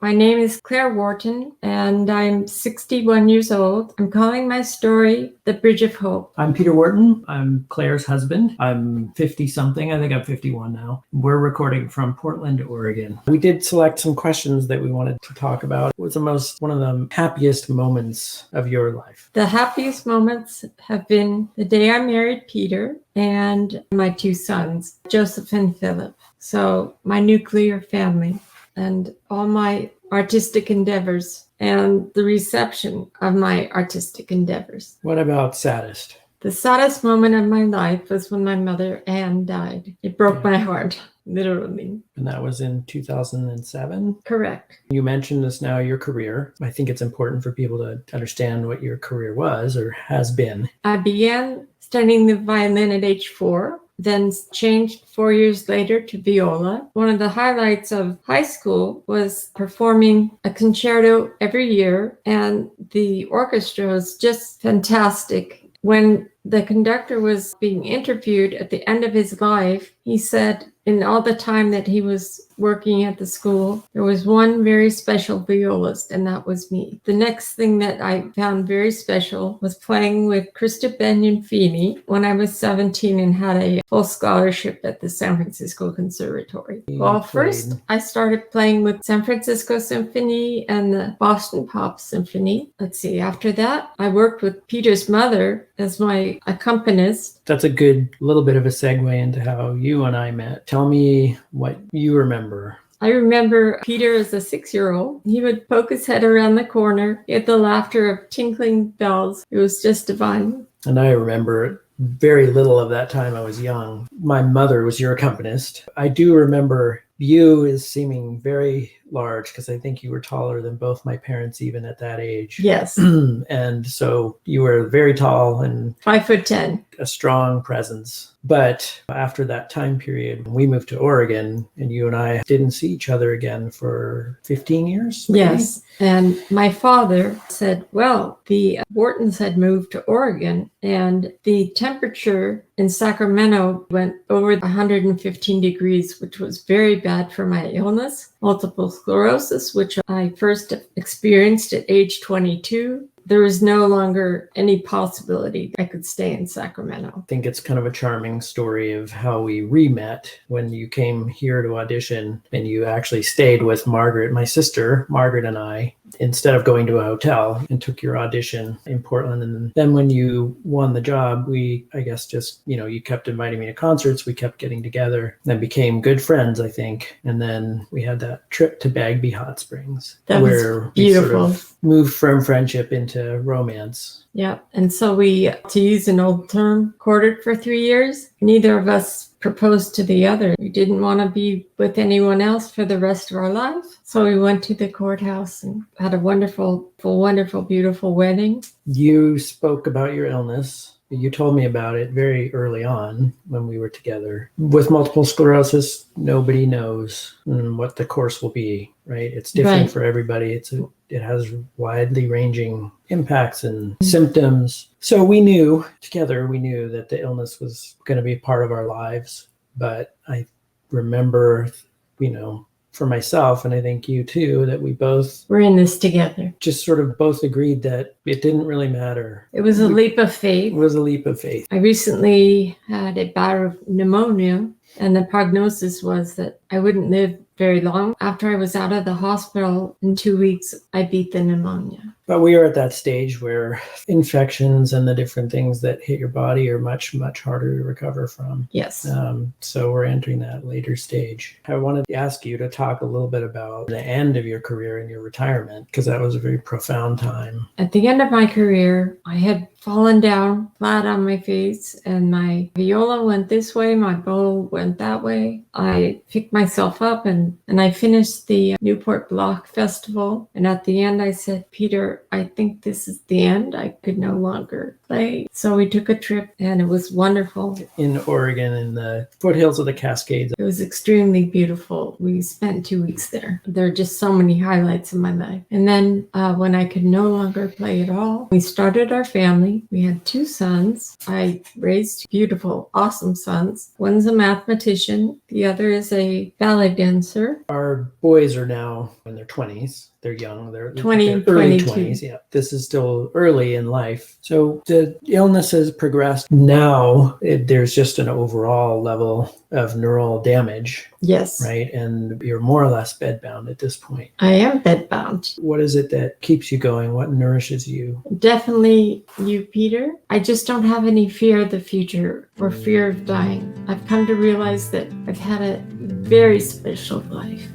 My name is Claire Warton, and I'm 61 years old. I'm calling my story The Bridge of Hope. I'm Peter Warton. I'm Claire's husband. I'm 50-something. I think I'm 51 now. We're recording from Portland, Oregon. We did select some questions that we wanted to talk about. What was one of the happiest moments of your life? The happiest moments have been the day I married Peter and my two sons, Joseph and Philip. So my nuclear family and all my artistic endeavors and the reception of my artistic endeavors. What about saddest? The saddest moment of my life was when my mother, Anne, died. It broke my heart, literally. And that was in 2007? Correct. You mentioned this now, your career. I think it's important for people to understand what your career was or has been. I began studying the violin at age 4. Then changed 4 years later to viola. One of the highlights of high school was performing a concerto every year, and the orchestra was just fantastic. When the conductor was being interviewed at the end of his life, he said in all the time that he was working at the school, there was one very special violist, and that was me. The next thing that I found very special was playing with Krista Benyon-Feeney when I was 17 and had a full scholarship at the San Francisco Conservatory. Well, first I started playing with San Francisco Symphony and the Boston Pop Symphony. After that, I worked with Peter's mother as my accompanist. That's a good little bit of a segue into how you and I met. Tell me what you remember. I remember Peter as a 6-year-old. He would poke his head around the corner, get the laughter of tinkling bells. It was just divine. And I remember very little of that time. I was young. My mother was your accompanist. I do remember you as seeming very large because I think you were taller than both my parents even at that age. Yes. And so you were very tall and 5'10", a strong presence. But after that time period, we moved to Oregon and you and I didn't see each other again for 15 years. Maybe? Yes. And my father said, well, the Wartons had moved to Oregon and the temperature in Sacramento went over 115 degrees, which was very bad for my illness, multiple sclerosis, which I first experienced at age 22. There was no longer any possibility I could stay in Sacramento. I think it's kind of a charming story of how we re-met when you came here to audition and you actually stayed with Margaret, my sister, Margaret and I, instead of going to a hotel and took your audition in Portland. And then when you won the job, you kept inviting me to concerts. We kept getting together and became good friends, I think. And then we had that trip to Bagby Hot Springs. That was beautiful. We sort of moved from friendship into romance. Yeah. And so we, to use an old term, courted for 3 years. Neither of us proposed to the other. We didn't want to be with anyone else for the rest of our life. So we went to the courthouse and had a wonderful, beautiful wedding. You spoke about your illness. You told me about it very early on when we were together. With multiple sclerosis, nobody knows what the course will be, right? It's different for everybody. It has widely ranging impacts and symptoms. So we knew that the illness was going to be part of our lives. But I remember, for myself, and I think you too, that we both were in this together. Just sort of both agreed that it didn't really matter. It was a leap of faith. It was a leap of faith. I recently had a bout of pneumonia, and the prognosis was that I wouldn't live very long. After I was out of the hospital, in 2 weeks, I beat the pneumonia. But we are at that stage where infections and the different things that hit your body are much, much harder to recover from. Yes. So we're entering that later stage. I wanted to ask you to talk a little bit about the end of your career and your retirement, because that was a very profound time. At the end of my career, I had fallen down flat on my face, and my viola went this way, my bow went that way. I picked myself up and I finished the Newport Block Festival. And at the end, I said, Peter, where I think this is the end. I could no longer play. So we took a trip and it was wonderful. In Oregon, in the foothills of the Cascades. It was extremely beautiful. We spent 2 weeks there. There are just so many highlights in my life. And then when I could no longer play at all, we started our family. We had 2 sons. I raised beautiful, awesome sons. One's a mathematician. The other is a ballet dancer. Our boys are now in their 20s. They're young. They're 20 and early 22. 20s. Yeah, this is still early in life. So the illness has progressed. Now there's just an overall level of neural damage, Yes. right? And you're more or less bedbound at this point. I am bedbound. What is it that keeps you going? What nourishes you? Definitely you, Peter. I just don't have any fear of the future or fear of dying. I've come to realize that I've had a very special life.